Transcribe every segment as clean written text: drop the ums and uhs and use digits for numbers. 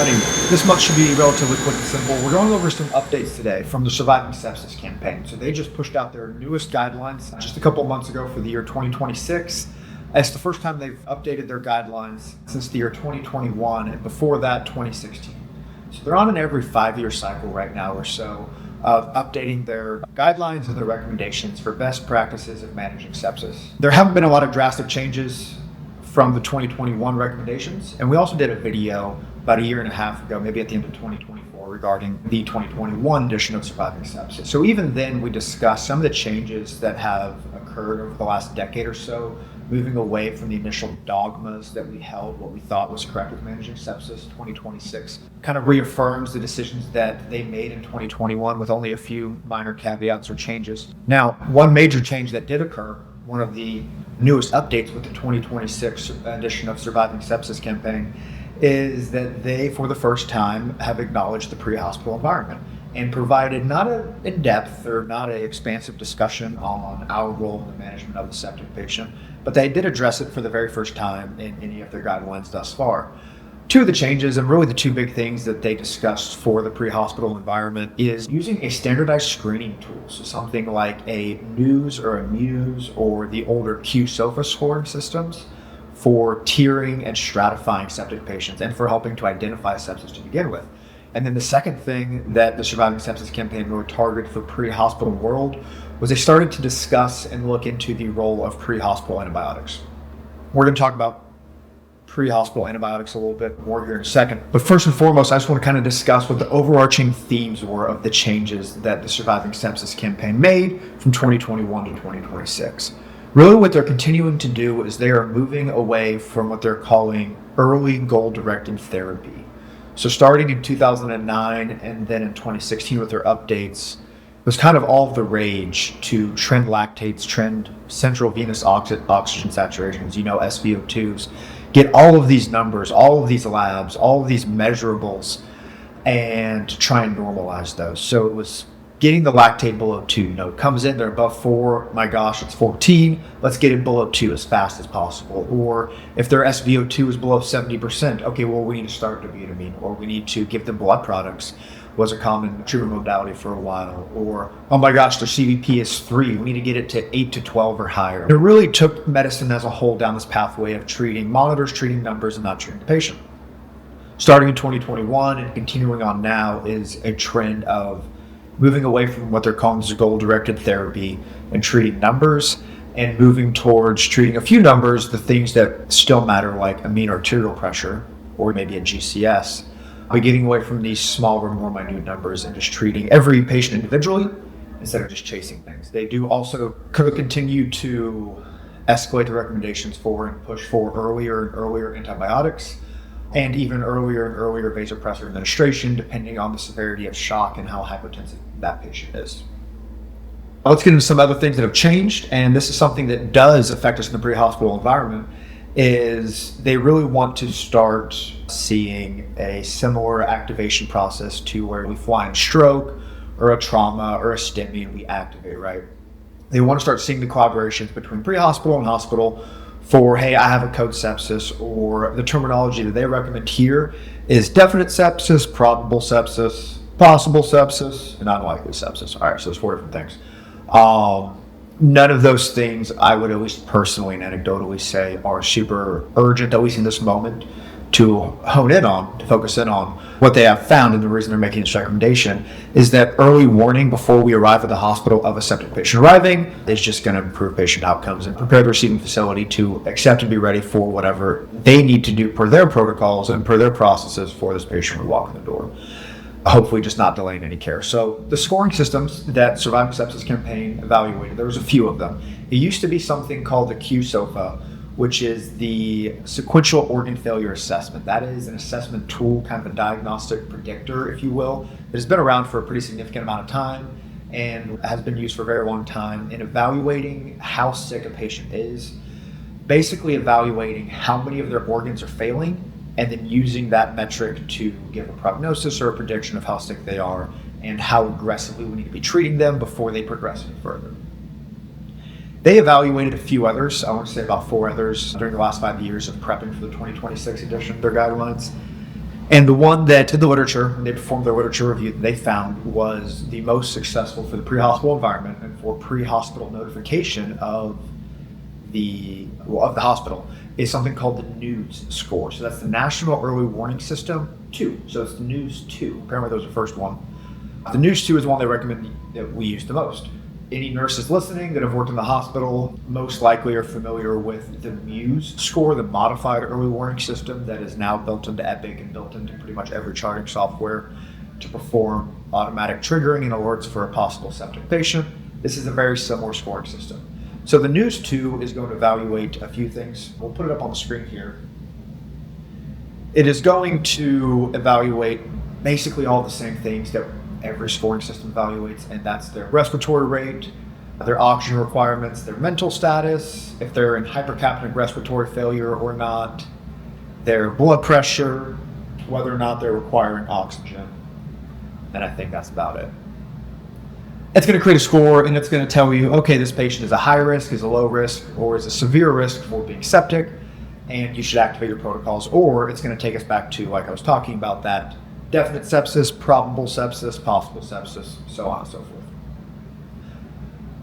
Alrighty, this month should be relatively quick and simple. We're going over some updates today from the Surviving Sepsis Campaign. So they just pushed out their newest guidelines just a couple months ago for the year 2026. It's the first time they've updated their guidelines since the year 2021, and before that, 2016. So they're on an every 5-year cycle right now or so of updating their guidelines and their recommendations for best practices of managing sepsis. There haven't been a lot of drastic changes from the 2021 recommendations, and we also did a video about a year and a half ago, maybe at the end of 2024, regarding the 2021 edition of Surviving Sepsis. So even then, we discussed some of the changes that have occurred over the last decade or so, moving away from the initial dogmas that we held, what we thought was correct with managing sepsis. 2026 kind of reaffirms the decisions that they made in 2021 with only a few minor caveats or changes. Now, one major change that did occur, one of the newest updates with the 2026 edition of Surviving Sepsis Campaign, is that they, for the first time, have acknowledged the pre-hospital environment and provided not an in-depth or not an expansive discussion on our role in the management of the septic patient, but they did address it for the very first time in any of their guidelines thus far. Two of the changes, and really the two big things that they discussed for the pre-hospital environment, is using a standardized screening tool. So something like a NEWS or a MUSE or the older qSOFA scoring systems for tiering and stratifying septic patients and for helping to identify sepsis to begin with. And then the second thing that the Surviving Sepsis Campaign really targeted for pre-hospital world was they started to discuss and look into the role of pre-hospital antibiotics. We're going to talk about pre-hospital antibiotics a little bit more here in a second. But first and foremost, I just want to kind of discuss what the overarching themes were of the changes that the Surviving Sepsis Campaign made from 2021 to 2026. Really what they're continuing to do is they are moving away from what they're calling early goal-directed therapy. So starting in 2009 and then in 2016 with their updates, it was kind of all the rage to trend lactates, trend central venous oxygen saturations, SVO2s, get all of these numbers, all of these labs, all of these measurables, and try and normalize those. So it was getting the lactate below 2. It comes in, they're above 4, my gosh, it's 14, let's get it below 2 as fast as possible. Or if their SVO2 is below 70%, okay, well, we need to start dobutamine, or we need to give them blood products, was a common treatment modality for a while. Or, oh my gosh, their CVP is 3, we need to get it to 8 to 12 or higher. It really took medicine as a whole down this pathway of treating monitors, treating numbers, and not treating the patient. Starting in 2021 and continuing on now is a trend of moving away from what they're calling goal-directed therapy and treating numbers, and moving towards treating a few numbers, the things that still matter, like a mean arterial pressure or maybe a GCS, but getting away from these smaller, more minute numbers and just treating every patient individually instead of just chasing things. They do also continue to escalate the recommendations for and push for earlier and earlier antibiotics, and even earlier and earlier vasopressor administration, depending on the severity of shock and how hypotensive that patient is. Let's get into some other things that have changed, and this is something that does affect us in the pre-hospital environment, is they really want to start seeing a similar activation process to where we fly in stroke or a trauma or a STEMI and we activate, right? They want to start seeing the collaborations between pre-hospital and hospital for, hey, I have a code sepsis, or the terminology that they recommend here is definite sepsis, probable sepsis, possible sepsis, and unlikely sepsis. All right, so there's 4 different things. None of those things I would at least personally and anecdotally say are super urgent, at least in this moment, to hone in on, to focus in on. What they have found, and the reason they're making this recommendation, is that early warning before we arrive at the hospital of a septic patient arriving is just going to improve patient outcomes and prepare the receiving facility to accept and be ready for whatever they need to do per their protocols and per their processes for this patient when we walk in the door. Hopefully just not delaying any care. So the scoring systems that Surviving Sepsis Campaign evaluated, there was a few of them. It used to be something called the qSOFA, which is the sequential organ failure assessment. That is an assessment tool, kind of a diagnostic predictor, if you will, that has been around for a pretty significant amount of time and has been used for a very long time in evaluating how sick a patient is, basically evaluating how many of their organs are failing, and then using that metric to give a prognosis or a prediction of how sick they are and how aggressively we need to be treating them before they progress any further. They evaluated a few others, I want to say about 4 others, during the last 5 years of prepping for the 2026 edition of their guidelines. And the one that in the literature, when they performed their literature review, they found was the most successful for the pre-hospital environment and for pre-hospital notification of the hospital is something called the NEWS score. So that's the National Early Warning System 2. So it's the NEWS 2. Apparently that was the first one. The NEWS 2 is the one they recommend that we use the most. Any nurses listening that have worked in the hospital most likely are familiar with the MUSE score, the modified early warning system that is now built into Epic and built into pretty much every charting software to perform automatic triggering and alerts for a possible septic patient. This is a very similar scoring system. So the NEWS 2 is going to evaluate a few things. We'll put it up on the screen here. It is going to evaluate basically all the same things that every scoring system evaluates, and that's their respiratory rate, their oxygen requirements, their mental status, if they're in hypercapnic respiratory failure or not, their blood pressure, whether or not they're requiring oxygen. And I think that's about it. It's going to create a score, and it's going to tell you, okay, this patient is a high risk, is a low risk, or is a severe risk for being septic, and you should activate your protocols. Or it's going to take us back to, like I was talking about, that definite sepsis, probable sepsis, possible sepsis, so on and so forth.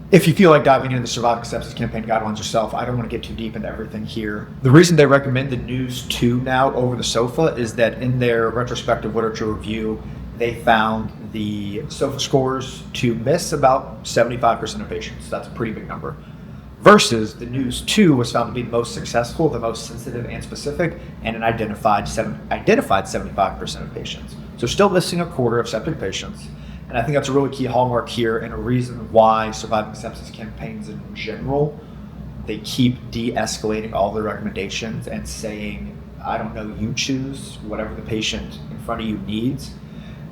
If you feel like diving into the Surviving Sepsis Campaign guidelines yourself, I don't want to get too deep into everything here. The reason they recommend the NEWS 2 now over the qSOFA is that in their retrospective literature review, they found the qSOFA scores to miss about 75% of patients. That's a pretty big number. Versus the NEWS 2 was found to be the most successful, the most sensitive and specific, and it identified 75% of patients. So still missing a quarter of septic patients. And I think that's a really key hallmark here and a reason why Surviving Sepsis campaigns in general, they keep de-escalating all their recommendations and saying, I don't know, you choose whatever the patient in front of you needs.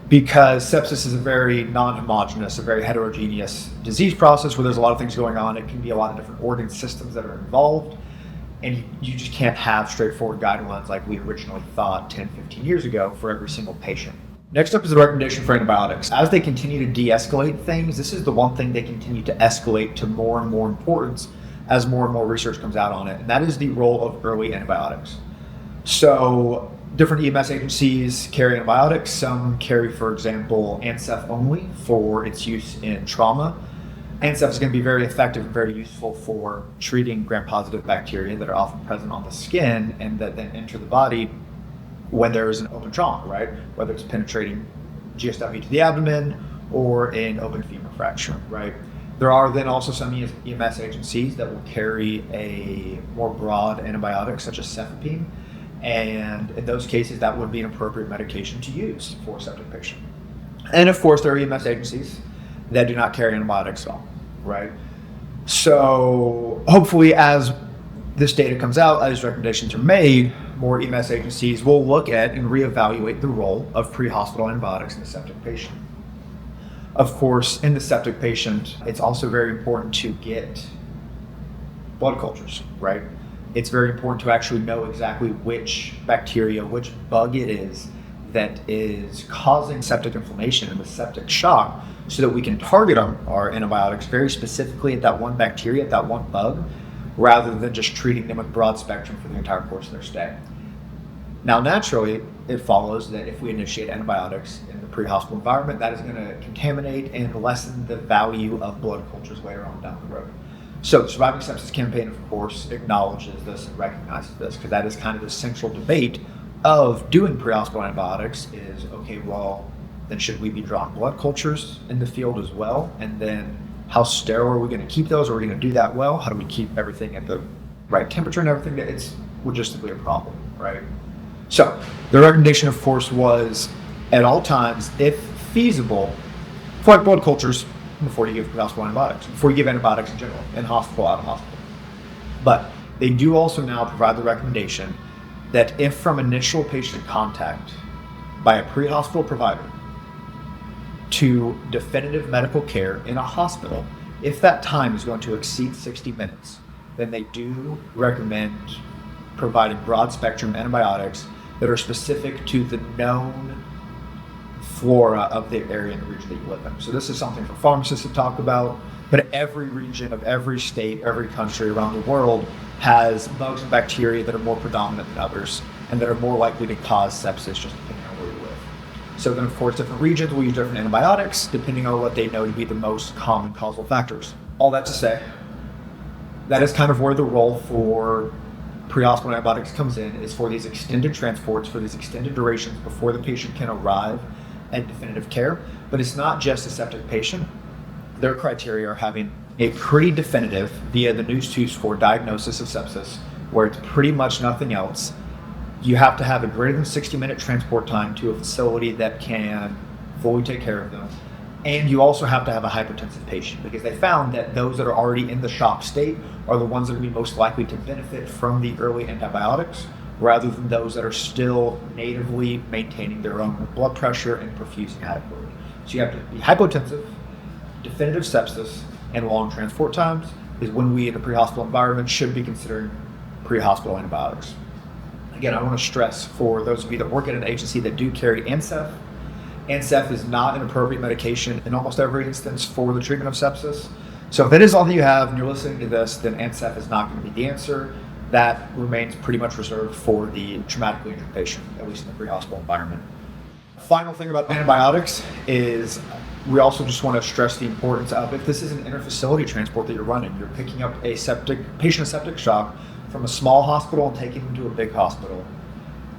Because sepsis is a very non-homogeneous, a very heterogeneous disease process where there's a lot of things going on. It can be a lot of different organ systems that are involved, and you just can't have straightforward guidelines like we originally thought 10, 15 years ago for every single patient. Next up is the recommendation for antibiotics. As they continue to de-escalate things, this is the one thing they continue to escalate to more and more importance as more and more research comes out on it, and that is the role of early antibiotics. So different EMS agencies carry antibiotics. Some carry, for example, ANSEF only for its use in trauma. ANSEF is going to be very effective and very useful for treating gram-positive bacteria that are often present on the skin and that then enter the body when there is an open trauma, right? Whether it's penetrating GSW to the abdomen or an open femur fracture, right? There are then also some EMS agencies that will carry a more broad antibiotic such as cefepime. And in those cases, that would be an appropriate medication to use for a septic patient. And of course, there are EMS agencies that do not carry antibiotics at all, right? So hopefully as this data comes out, as recommendations are made, more EMS agencies will look at and reevaluate the role of pre-hospital antibiotics in the septic patient. Of course, in the septic patient, it's also very important to get blood cultures, right? It's very important to actually know exactly which bacteria, which bug it is that is causing septic inflammation and the septic shock so that we can target our antibiotics very specifically at that one bacteria, at that one bug, rather than just treating them with broad spectrum for the entire course of their stay. Now, naturally, it follows that if we initiate antibiotics in the pre-hospital environment, that is going to contaminate and lessen the value of blood cultures later on down the road. So the Surviving Sepsis Campaign, of course, acknowledges this and recognizes this, because that is kind of the central debate of doing pre-hospital antibiotics is, okay, well, then should we be drawing blood cultures in the field as well? And then how sterile are we going to keep those? Are we going to do that well? How do we keep everything at the right temperature and everything? It's logistically a problem, right? So the recommendation, of course, was at all times, if feasible, collect blood cultures before you give pre-hospital antibiotics, before you give antibiotics in general, in hospital, out of hospital. But they do also now provide the recommendation that if from initial patient contact by a pre-hospital provider to definitive medical care in a hospital, if that time is going to exceed 60 minutes, then they do recommend providing broad spectrum antibiotics that are specific to the known flora of the area and the region that you live in. So this is something for pharmacists to talk about, but every region of every state, every country around the world has bugs and bacteria that are more predominant than others and that are more likely to cause sepsis just depending on So then, of course, different regions will use different antibiotics depending on what they know to be the most common causal factors. All that to say, that is kind of where the role for pre-hospital antibiotics comes in, is for these extended transports, for these extended durations before the patient can arrive at definitive care. But it's not just a septic patient. Their criteria are having a pretty definitive, via the NEWS2 score, diagnosis of sepsis, where it's pretty much nothing else. You have to have a greater than 60-minute transport time to a facility that can fully take care of them. And you also have to have a hypotensive patient, because they found that those that are already in the shock state are the ones that are going to be most likely to benefit from the early antibiotics, rather than those that are still natively maintaining their own blood pressure and perfusing adequately. So you have to be hypotensive, definitive sepsis, and long transport times is when we in a pre-hospital environment should be considering pre-hospital antibiotics. Again, I want to stress for those of you that work at an agency that do carry ANSEF, ANSEF is not an appropriate medication in almost every instance for the treatment of sepsis. So if that is all that you have and you're listening to this, then ANSEF is not going to be the answer. That remains pretty much reserved for the traumatically injured patient, at least in the pre-hospital environment. Final thing about antibiotics is we also just want to stress the importance of, if this is an interfacility transport that you're running, you're picking up a patient with septic shock from a small hospital and taking them to a big hospital.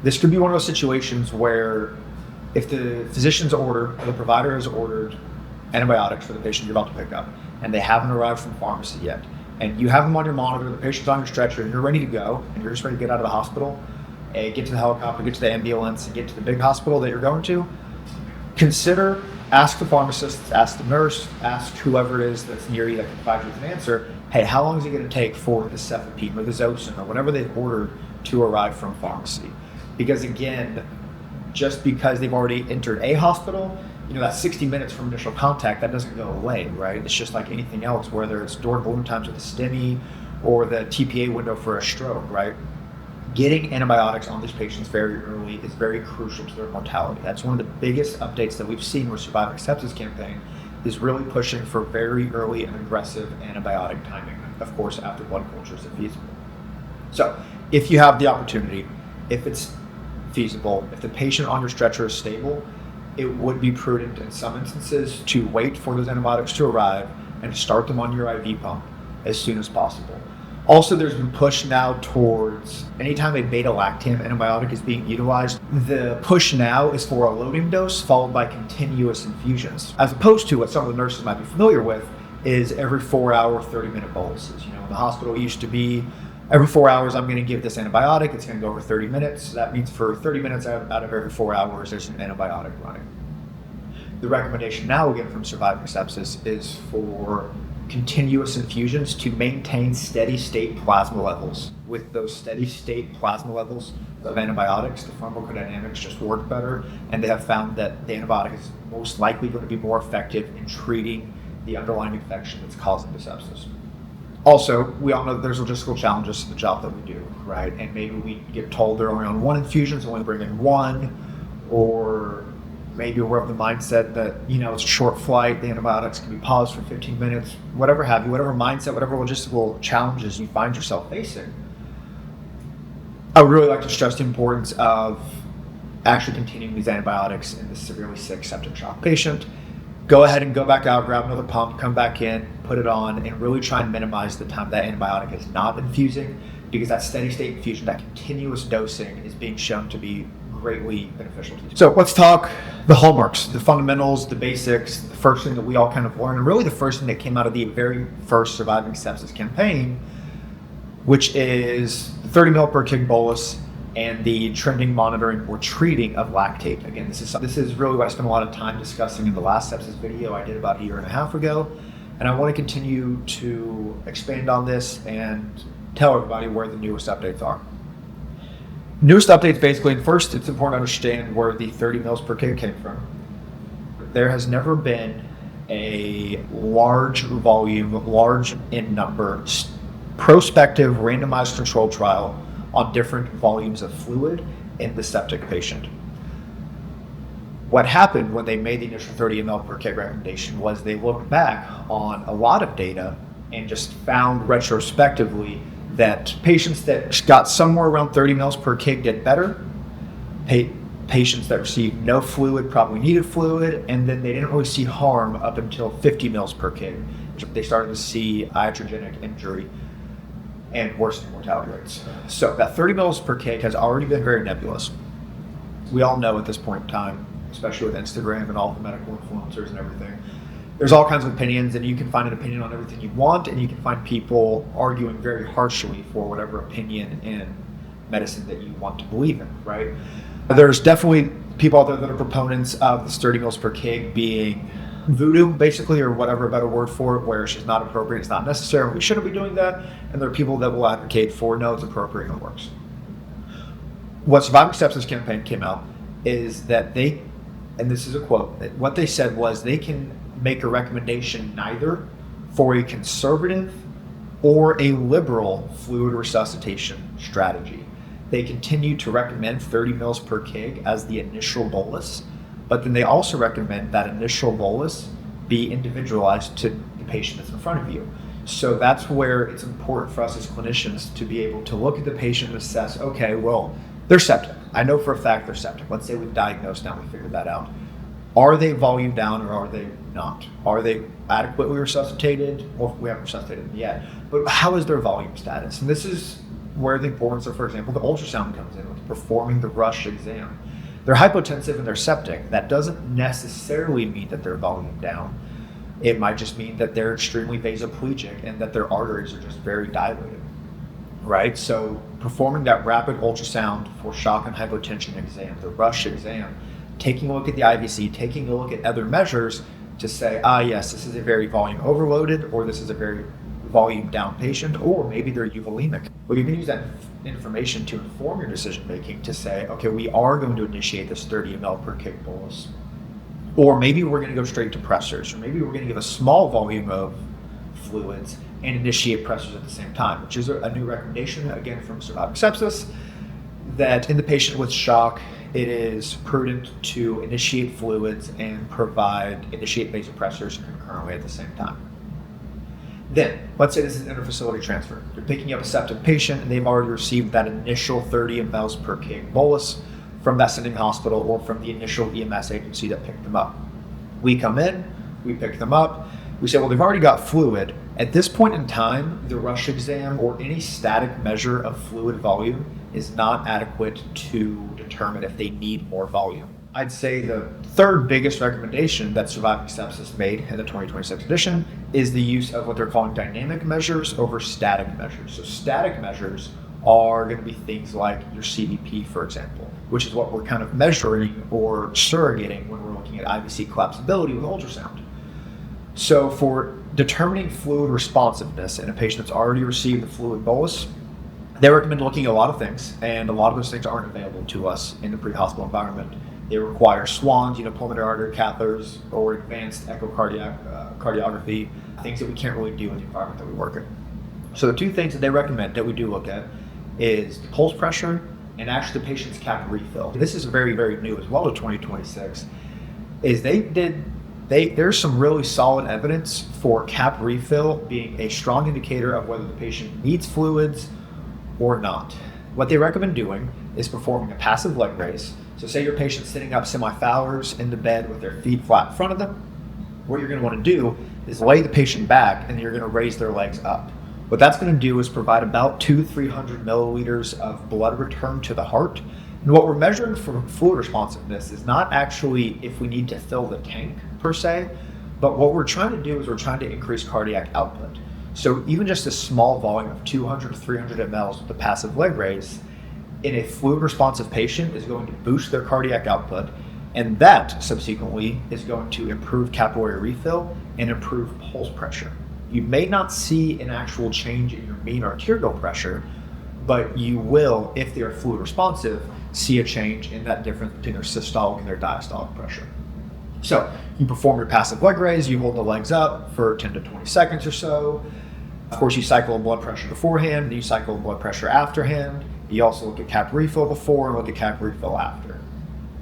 This could be one of those situations where if the physician's order or the provider has ordered antibiotics for the patient you're about to pick up and they haven't arrived from pharmacy yet, and you have them on your monitor, the patient's on your stretcher, and you're ready to go, and you're just ready to get out of the hospital, and get to the helicopter, get to the ambulance, and get to the big hospital that you're going to, ask the pharmacist, ask the nurse, ask whoever it is that's near you that can provide you with an answer, hey, how long is it going to take for the cefepime or the Zosyn or whatever they've ordered to arrive from pharmacy? Because again, just because they've already entered a hospital, that 60 minutes from initial contact, that doesn't go away, right? It's just like anything else, whether it's door balloon times with a STEMI or the TPA window for a stroke, right? Getting antibiotics on these patients very early is very crucial to their mortality. That's one of the biggest updates that we've seen with Surviving Sepsis Campaign, is really pushing for very early and aggressive antibiotic timing, of course, after blood cultures if feasible. So if you have the opportunity, if it's feasible, if the patient on your stretcher is stable, it would be prudent in some instances to wait for those antibiotics to arrive and start them on your IV pump as soon as possible. Also, there's been push now towards anytime a beta-lactam antibiotic is being utilized, the push now is for a loading dose followed by continuous infusions, as opposed to what some of the nurses might be familiar with is every 4-hour, 30-minute boluses. In the hospital it used to be every 4 hours I'm going to give this antibiotic, it's going to go over 30 minutes. So that means for 30 minutes out of every 4 hours, there's an antibiotic running. The recommendation now, again, from Surviving Sepsis is for continuous infusions to maintain steady state plasma levels. With those steady state plasma levels of antibiotics, the pharmacodynamics just work better, and they have found that the antibiotic is most likely going to be more effective in treating the underlying infection that's causing the sepsis. Also, we all know that there's logistical challenges to the job that we do, right? And maybe we get told they're only on one infusion, so only bring in one, or maybe we're of the mindset that, it's a short flight, the antibiotics can be paused for 15 minutes, whatever have you, whatever mindset, whatever logistical challenges you find yourself facing. I would really like to stress the importance of actually continuing these antibiotics in the severely sick septic shock patient. Go ahead and go back out, grab another pump, come back in, put it on, and really try and minimize the time that antibiotic is not infusing, because that steady state infusion, that continuous dosing is being shown to be greatly beneficial to you. So let's talk the hallmarks, the fundamentals, the basics, the first thing that we all kind of learned, and really the first thing that came out of the very first Surviving Sepsis campaign, which is 30 ml per kg bolus and the trending monitoring or treating of lactate. Again, this is really what I spent a lot of time discussing in the last sepsis video I did about a year and a half ago, and I want to continue to expand on this and tell everybody where the newest updates are. Newest updates, basically, first it's important to understand where the 30 mils per kg came from. There has never been a large volume, large in number, prospective randomized control trial on different volumes of fluid in the septic patient. What happened when they made the initial 30 ml per kg recommendation was they looked back on a lot of data and just found retrospectively that patients that got somewhere around 30 mils per kg did better. patients that received no fluid probably needed fluid, and then they didn't really see harm up until 50 mils per kg. They started to see iatrogenic injury and worsening mortality rates. So that 30 mils per kg has already been very nebulous. We all know at this point in time, especially with Instagram and all the medical influencers and everything, there's all kinds of opinions, and you can find an opinion on everything you want, and you can find people arguing very harshly for whatever opinion in medicine that you want to believe in, right? There's definitely people out there that are proponents of this 30 mils per kg being voodoo, basically, or whatever a better word for it, where it's just not appropriate, it's not necessary, we shouldn't be doing that. And there are people that will advocate for, no, it's appropriate and it works. What Surviving Sepsis Campaign came out is that they, and this is a quote, what they said was they can make a recommendation neither for a conservative or a liberal fluid resuscitation strategy. They continue to recommend 30 mils per kg as the initial bolus, but then they also recommend that initial bolus be individualized to the patient that's in front of you. So that's where it's important for us as clinicians to be able to look at the patient and assess, okay, well, they're septic. I know for a fact they're septic. Let's say we've diagnosed now, we figured that out. Are they volume down or are they not? Are they adequately resuscitated? Well, we haven't resuscitated them yet, but how is their volume status? And this is where the importance of, for example, the ultrasound comes in with performing the rush exam. They're hypotensive and they're septic. That doesn't necessarily mean that they're volume down. It might just mean that they're extremely vasoplegic and that their arteries are just very dilated, right? So performing that rapid ultrasound for shock and hypotension exam, the rush exam, taking a look at the IVC, taking a look at other measures to say, yes, this is a very volume overloaded, or this is a very volume down patient, or maybe they're euvolemic. Well, you can use that information to inform your decision making to say, okay, we are going to initiate this 30 ml per kg bolus, or maybe we're going to go straight to pressors, or maybe we're going to give a small volume of fluids and initiate pressors at the same time, which is a new recommendation, again, from Surviving Sepsis, that in the patient with shock, it is prudent to initiate fluids and initiate vasopressors concurrently at the same time. Then, let's say this is an interfacility transfer. You're picking up a septic patient and they've already received that initial 30 mLs per kg bolus from that sending hospital or from the initial EMS agency that picked them up. We come in, we pick them up, we say, well, they've already got fluid. At this point in time, the rush exam or any static measure of fluid volume is not adequate to determine if they need more volume. I'd say the third biggest recommendation that Surviving Sepsis made in the 2026 edition is the use of what they're calling dynamic measures over static measures. So static measures are going to be things like your CVP, for example, which is what we're kind of measuring or surrogating when we're looking at IVC collapsibility with ultrasound. So for determining fluid responsiveness in a patient that's already received the fluid bolus, they recommend looking at a lot of things, and a lot of those things aren't available to us in the pre-hospital environment. They require swans, pulmonary artery catheters, or advanced echocardiography, things that we can't really do in the environment that we work in. So the two things that they recommend that we do look at is the pulse pressure and actually the patient's cap refill. This is very, very new as well to 2026, is there's some really solid evidence for cap refill being a strong indicator of whether the patient needs fluids or not. What they recommend doing is performing a passive leg raise. So say your patient's sitting up semi-Fowlers in the bed with their feet flat in front of them. What you're going to want to do is lay the patient back and you're going to raise their legs up. What that's going to do is provide about 200-300 milliliters of blood return to the heart. And what we're measuring for fluid responsiveness is not actually if we need to fill the tank per se, but what we're trying to do is we're trying to increase cardiac output. So even just a small volume of 200 to 300 mLs with the passive leg raise in a fluid responsive patient is going to boost their cardiac output, and that subsequently is going to improve capillary refill and improve pulse pressure. You may not see an actual change in your mean arterial pressure, but you will, if they are fluid responsive, see a change in that difference between their systolic and their diastolic pressure. So you perform your passive leg raise, you hold the legs up for 10 to 20 seconds or so. Of course, you cycle a blood pressure beforehand, and you cycle a blood pressure afterhand. You also look at cap refill before and look at cap refill after.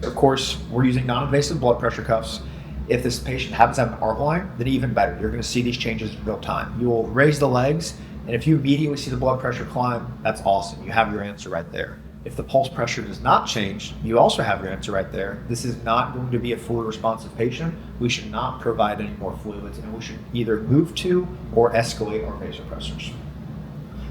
Of course, we're using non-invasive blood pressure cuffs. If this patient happens to have an art line, then even better. You're going to see these changes in real time. You will raise the legs, and if you immediately see the blood pressure climb, that's awesome. You have your answer right there. If the pulse pressure does not change, you also have your answer right there. This is not going to be a fluid responsive patient. We should not provide any more fluids, and we should either move to or escalate our vasopressors.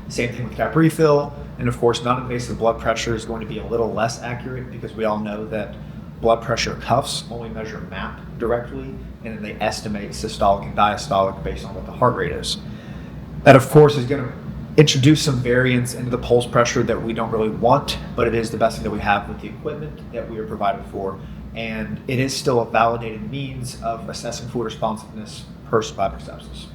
Same thing with cap refill, and of course non-invasive blood pressure is going to be a little less accurate because we all know that blood pressure cuffs only measure MAP directly, and then they estimate systolic and diastolic based on what the heart rate is. That of course is going to introduce some variance into the pulse pressure that we don't really want, but it is the best thing that we have with the equipment that we are provided for, and it is still a validated means of assessing fluid responsiveness per surviving sepsis.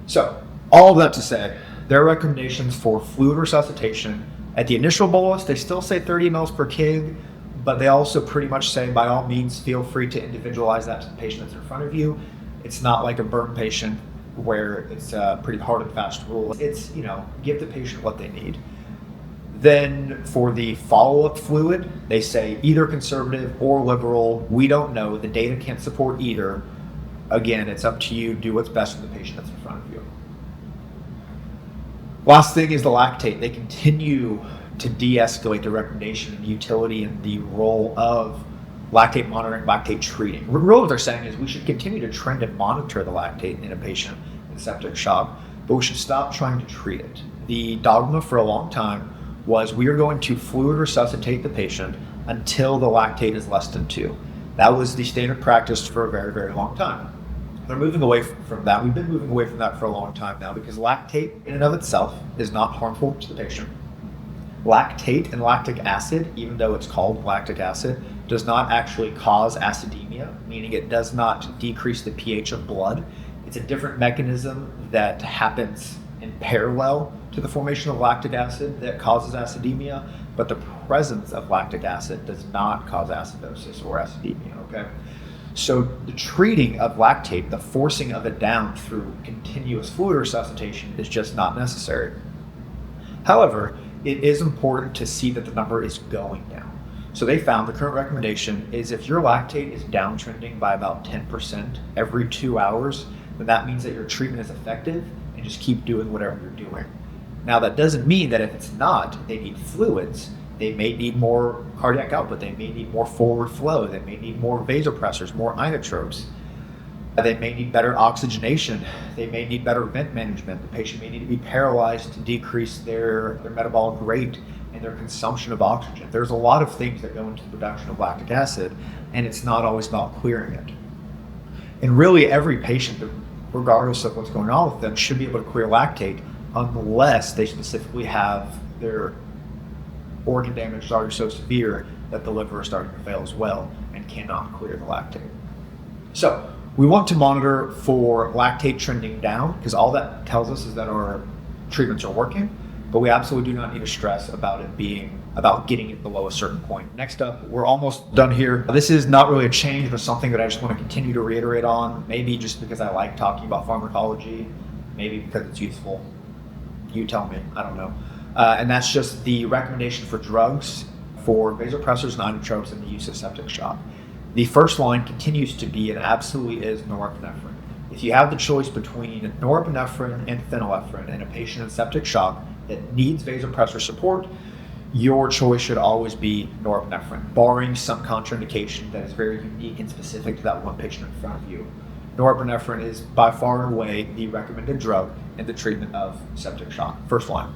So, all of that to say, there are recommendations for fluid resuscitation. At the initial bolus, they still say 30 mL per kg, but they also pretty much say, by all means, feel free to individualize that to the patient that's in front of you. It's not like a burn patient where it's a pretty hard and fast rule. It's, give the patient what they need. Then for the follow-up fluid, they say either conservative or liberal. We don't know. The data can't support either. Again, it's up to you. Do what's best for the patient that's in front of you. Last thing is the lactate. They continue to de-escalate the recommendation and the utility and the role of lactate monitoring, lactate treating. Really what they're saying is we should continue to trend and monitor the lactate in a patient in septic shock, but we should stop trying to treat it. The dogma for a long time was we are going to fluid resuscitate the patient until the lactate is less than 2. That was the standard practice for a very, very long time. They're moving away from that. We've been moving away from that for a long time now because lactate in and of itself is not harmful to the patient. Lactate and lactic acid, even though it's called lactic acid, does not actually cause acidemia, meaning it does not decrease the pH of blood. It's a different mechanism that happens in parallel to the formation of lactic acid that causes acidemia, but the presence of lactic acid does not cause acidosis or acidemia, okay? So the treating of lactate, the forcing of it down through continuous fluid resuscitation is just not necessary. However, it is important to see that the number is going down. So they found the current recommendation is if your lactate is downtrending by about 10% every 2 hours, then that means that your treatment is effective and just keep doing whatever you're doing. Now that doesn't mean that if it's not, they need fluids. They may need more cardiac output, they may need more forward flow, they may need more vasopressors, more inotropes. They may need better oxygenation, they may need better vent management. The patient may need to be paralyzed to decrease their metabolic rate and their consumption of oxygen. There's a lot of things that go into the production of lactic acid, and it's not always about clearing it. And really every patient, regardless of what's going on with them, should be able to clear lactate unless they specifically have their organ damage starting so severe that the liver is starting to fail as well and cannot clear the lactate. So we want to monitor for lactate trending down because all that tells us is that our treatments are working, but we absolutely do not need to stress about getting it below a certain point. Next up, we're almost done here. This is not really a change, but something that I just want to continue to reiterate on, maybe just because I like talking about pharmacology, maybe because it's useful. You tell me, I don't know. And that's just the recommendation for drugs for vasopressors and inotropes in the use of septic shock. The first line continues to be and absolutely is norepinephrine. If you have the choice between norepinephrine and phenylephrine in a patient in septic shock that needs vasopressor support, your choice should always be norepinephrine, barring some contraindication that is very unique and specific to that one patient in front of you. Norepinephrine is by far and away the recommended drug in the treatment of septic shock, first line.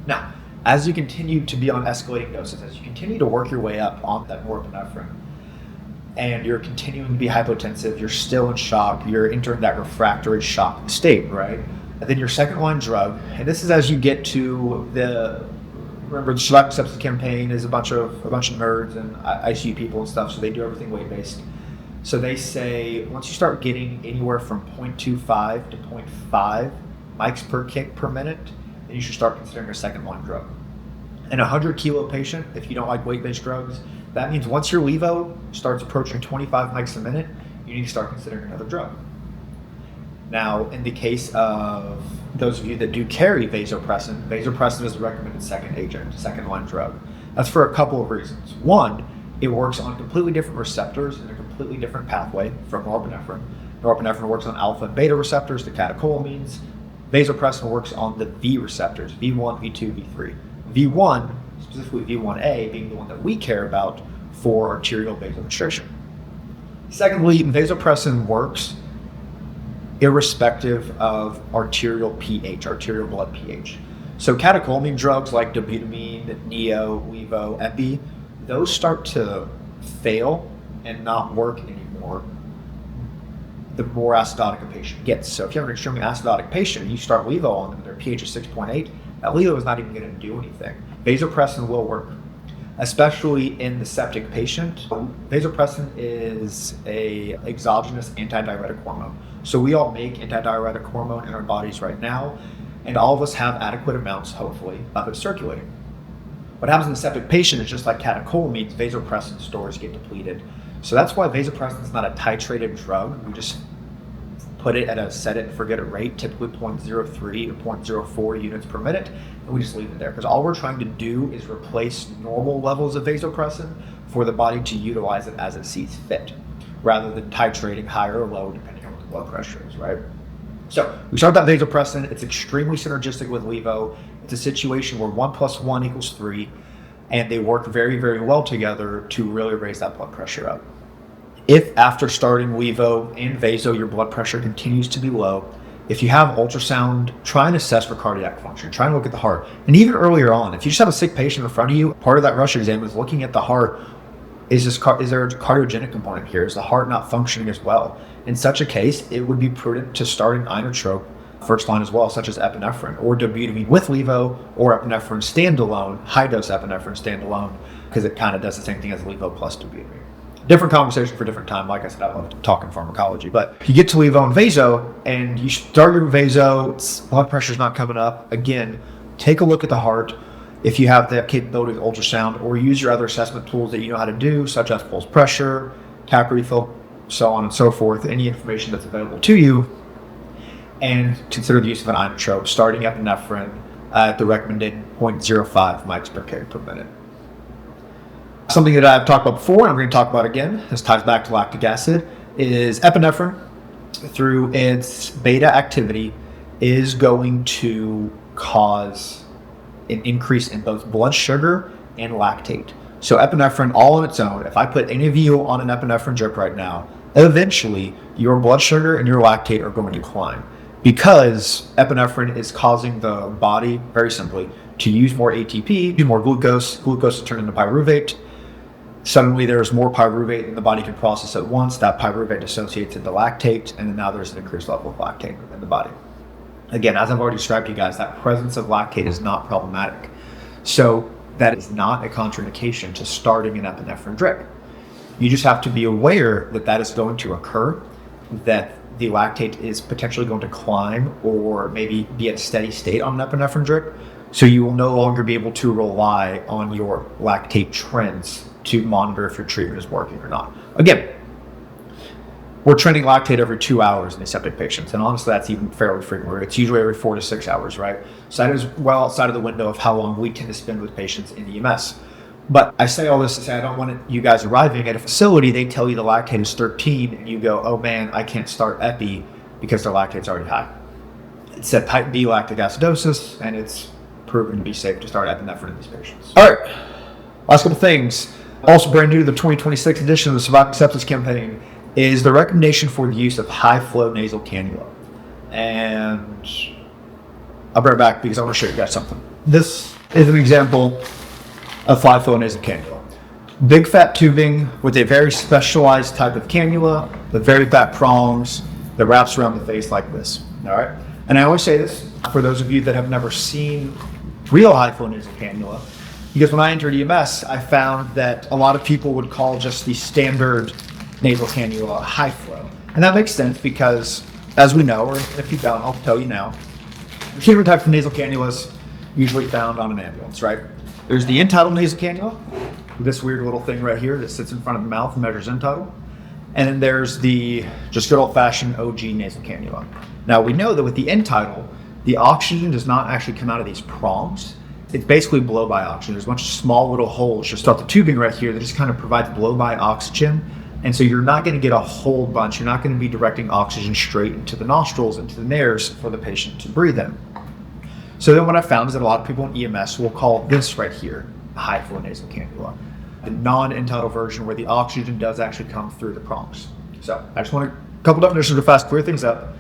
Now, as you continue to be on escalating doses, as you continue to work your way up on that norepinephrine, and you're continuing to be hypotensive, you're still in shock, you're entering that refractory shock state, right? And then your second line drug, and this is as you get to remember the Surviving Sepsis Campaign is a bunch of nerds and ICU people and stuff, so they do everything weight-based. So they say once you start getting anywhere from 0.25 to 0.5 mics per kg per minute, then you should start considering a second line drug. In a 100 kilo patient, if you don't like weight-based drugs, that means once your levo starts approaching 25 mics a minute, you need to start considering another drug. Now, in the case of those of you that do carry vasopressin is the recommended second agent, second line drug. That's for a couple of reasons. One, it works on completely different receptors in a completely different pathway from norepinephrine. Norepinephrine works on alpha and beta receptors, the catecholamines. Vasopressin works on the V receptors, V1, V2, V3. V1, specifically V1A, being the one that we care about for arterial vasoconstriction. Secondly, vasopressin works irrespective of arterial pH, arterial blood pH. So catecholamine drugs like dobutamine, neo, levo, epi, those start to fail and not work anymore the more acidotic a patient gets. So if you have an extremely acidotic patient and you start levo on them and their pH is 6.8, that levo is not even going to do anything. Vasopressin will work, especially in the septic patient. Vasopressin is a exogenous antidiuretic hormone. So we all make antidiuretic hormone in our bodies right now, and all of us have adequate amounts, hopefully, of it circulating. What happens in the septic patient is just like catecholamines, vasopressin stores get depleted. So that's why vasopressin is not a titrated drug. We just put it at a set it and forget it rate, typically 0.03 or 0.04 units per minute, and we just leave it there. Because all we're trying to do is replace normal levels of vasopressin for the body to utilize it as it sees fit, rather than titrating higher or low depending on what the blood pressure is, right? So we start that vasopressin. It's extremely synergistic with levo. It's a situation where 1 + 1 = 3, and they work very, very well together to really raise that blood pressure up. If after starting levo and vaso, your blood pressure continues to be low, if you have ultrasound, try and assess for cardiac function. Try and look at the heart. And even earlier on, if you just have a sick patient in front of you, part of that rush exam is looking at the heart. Is there a cardiogenic component here? Is the heart not functioning as well? In such a case, it would be prudent to start an inotrope first line as well, such as epinephrine or dobutamine with levo, or epinephrine standalone, high dose epinephrine standalone, because it kind of does the same thing as levo plus dobutamine. Different conversation for different time. Like I said, I love talking pharmacology. But if you get to levo and vaso, and you start your vaso, blood pressure's not coming up, again, take a look at the heart. If you have the capability of ultrasound, or use your other assessment tools that you know how to do, such as pulse pressure, tap refill, so on and so forth, any information that's available to you, and consider the use of an inotrope, starting epinephrine at the recommended 0.05 mics per kg per minute. Something that I've talked about before, and I'm going to talk about again, this ties back to lactic acid, is epinephrine, through its beta activity, is going to cause an increase in both blood sugar and lactate. So epinephrine all on its own, if I put any of you on an epinephrine drip right now, eventually your blood sugar and your lactate are going to climb, because epinephrine is causing the body, very simply, to use more ATP, do more glucose. Glucose is turned into pyruvate. Suddenly there's more pyruvate than the body can process at once. That pyruvate dissociates into lactate, and then now there's an increased level of lactate in the body. Again, as I've already described to you guys, that presence of lactate is not problematic. So that is not a contraindication to starting an epinephrine drip. You just have to be aware that that is going to occur, that the lactate is potentially going to climb or maybe be at a steady state on an epinephrine drip. So you will no longer be able to rely on your lactate trends to monitor if your treatment is working or not. Again, we're trending lactate every 2 hours in aseptic patients, and honestly, that's even fairly frequent. It's usually every 4 to 6 hours, right? So that is well outside of the window of how long we tend to spend with patients in EMS. But I say all this to say I don't want you guys arriving at a facility, they tell you the lactate is 13, and you go, oh man, I can't start epi because their lactate's already high. It's a type B lactic acidosis, and it's proven to be safe to start epinephrine in these patients. All right, last couple things. Also brand new to the 2026 edition of the Surviving Sepsis Campaign is the recommendation for the use of high-flow nasal cannula. And I'll bring it back because I want to show you guys something. This is an example of high-flow nasal cannula. Big fat tubing with a very specialized type of cannula with very fat prongs that wraps around the face like this. All right. And I always say this for those of you that have never seen real high-flow nasal cannula, because when I entered EMS, I found that a lot of people would call just the standard nasal cannula high flow. And that makes sense because, as we know, or if you don't, I'll tell you now, the different types of nasal cannulas usually found on an ambulance, right? There's the end-tidal nasal cannula, this weird little thing right here that sits in front of the mouth and measures end-tidal. And then there's the just good old-fashioned OG nasal cannula. Now, we know that with the end-tidal, the oxygen does not actually come out of these prongs. It's basically blow-by oxygen. There's a bunch of small little holes just off the tubing right here that just kind of provides blow-by oxygen And so you're not going to get a whole bunch. You're not going to be directing oxygen straight into the nostrils, into the nares for the patient to breathe in. So then what I found is that a lot of people in EMS will call this right here a high flow nasal cannula, the non-entitled version where the oxygen does actually come through the prongs. So I just want a couple definitions to fast clear things up.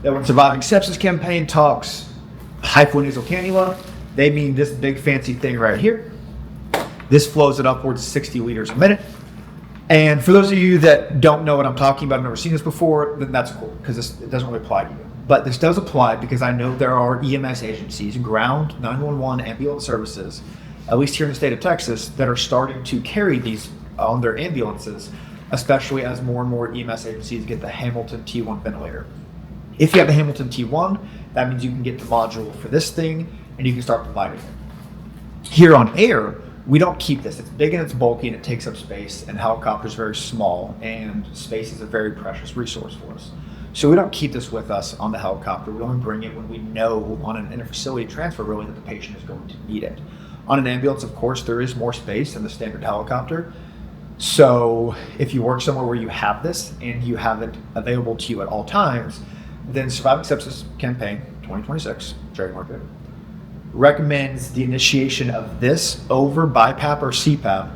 That when Surviving Sepsis Campaign talks high flow nasal cannula, they mean this big fancy thing right here. This flows at upwards of 60 liters a minute. And for those of you that don't know what I'm talking about, I've never seen this before, then that's cool, because it doesn't really apply to you. But this does apply because I know there are EMS agencies, ground 911 ambulance services, at least here in the state of Texas, that are starting to carry these on their ambulances, especially as more and more EMS agencies get the Hamilton T1 ventilator. If you have the Hamilton T1, that means you can get the module for this thing and you can start providing it. Here on air, we don't keep this. It's big and it's bulky and it takes up space, and helicopter's very small, and space is a very precious resource for us. So we don't keep this with us on the helicopter. We only bring it when we know on an interfacility transfer really that the patient is going to need it. On an ambulance, of course, there is more space than the standard helicopter. So if you work somewhere where you have this and you have it available to you at all times, then Surviving Sepsis Campaign 2026, trademark it, recommends the initiation of this over BiPAP or CPAP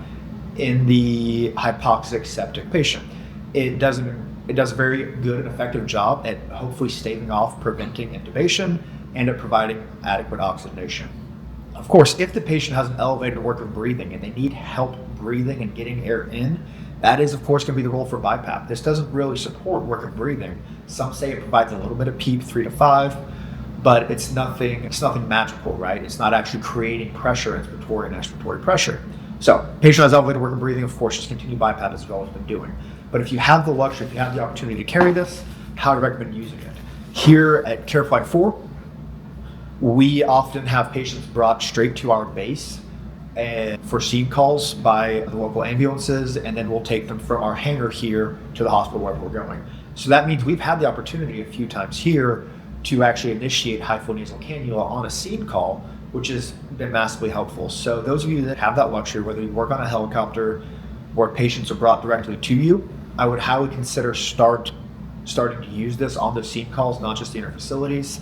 in the hypoxic septic patient. It does a very good and effective job at hopefully staving off preventing intubation and at providing adequate oxygenation. Of course, if the patient has an elevated work of breathing and they need help breathing and getting air in, that is of course going to be the role for BiPAP. This doesn't really support work of breathing. Some say it provides a little bit of PEEP 3 to 5, but it's nothing magical, right? It's not actually creating pressure, inspiratory and expiratory pressure. So patient has elevated work of breathing, of course, just continue BiPAP as well as been doing. But if you have the luxury, if you have the opportunity to carry this, how to recommend using it. Here at Care Flight 4, we often have patients brought straight to our base and for scene calls by the local ambulances, and then we'll take them from our hangar here to the hospital wherever we're going. So that means we've had the opportunity a few times here to actually initiate high flow nasal cannula on a scene call, which has been massively helpful. So those of you that have that luxury, whether you work on a helicopter or patients are brought directly to you, I would highly consider starting to use this on those scene calls, not just the interfacilities.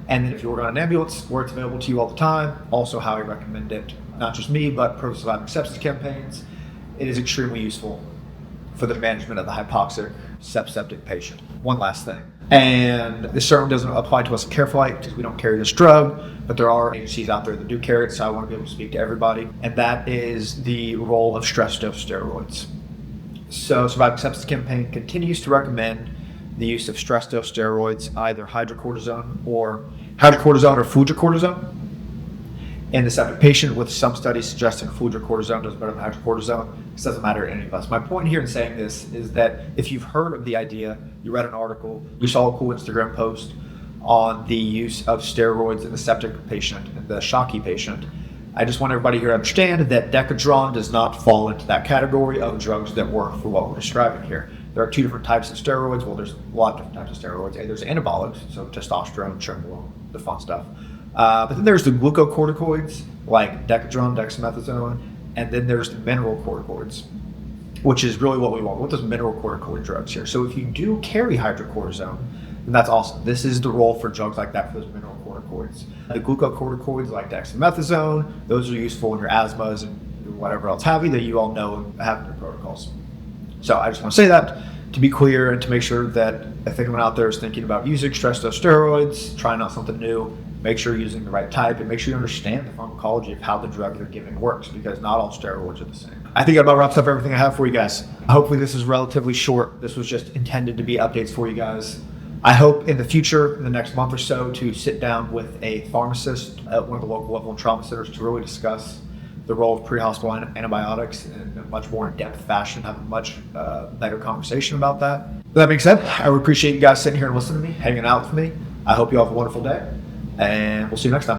And then if you work on an ambulance where it's available to you all the time, also highly recommend it. Not just me, but for Surviving Sepsis campaigns, it is extremely useful for the management of the hypoxic septic patient. One last thing, and this certainly doesn't apply to us at CareFlight because we don't carry this drug, but there are agencies out there that do carry it, so I want to be able to speak to everybody, and that is the role of stress dose steroids. So Surviving Sepsis Campaign continues to recommend the use of stress dose steroids, either hydrocortisone or fludrocortisone in the septic patient, with some studies suggesting fludrocortisone does better than hydrocortisone. This doesn't matter to any of us. My point here in saying this is that if you've heard of the idea, you read an article, you saw a cool Instagram post on the use of steroids in the septic patient and the shocky patient, I just want everybody here to understand that Decadron does not fall into that category of drugs that work for what we're describing here. There are two different types of steroids. Well, there's a lot of different types of steroids. There's anabolics, so testosterone, trenbolone, the fun stuff. But then there's the glucocorticoids, like Decadron, dexamethasone, and then there's the mineral corticoids, which is really what we want. What those mineral corticoid drugs here. So if you do carry hydrocortisone, then that's awesome. This is the role for drugs like that for those mineral corticoids. The glucocorticoids like dexamethasone, those are useful in your asthmas and whatever else have you that you all know and have in your protocols. So I just want to say that to be clear and to make sure that if anyone out there is thinking about using stress dose steroids, trying out something new, make sure you're using the right type and make sure you understand the pharmacology of how the drug they're giving works, because not all steroids are the same. I think that about wraps up everything I have for you guys. Hopefully this is relatively short. This was just intended to be updates for you guys. I hope in the future, in the next month or so, to sit down with a pharmacist at one of the local level and trauma centers to really discuss the role of pre-hospital antibiotics in a much more in-depth fashion, have a much better conversation about that. With that being said, I would appreciate you guys sitting here and listening to me, hanging out with me. I hope you all have a wonderful day, and we'll see you next time.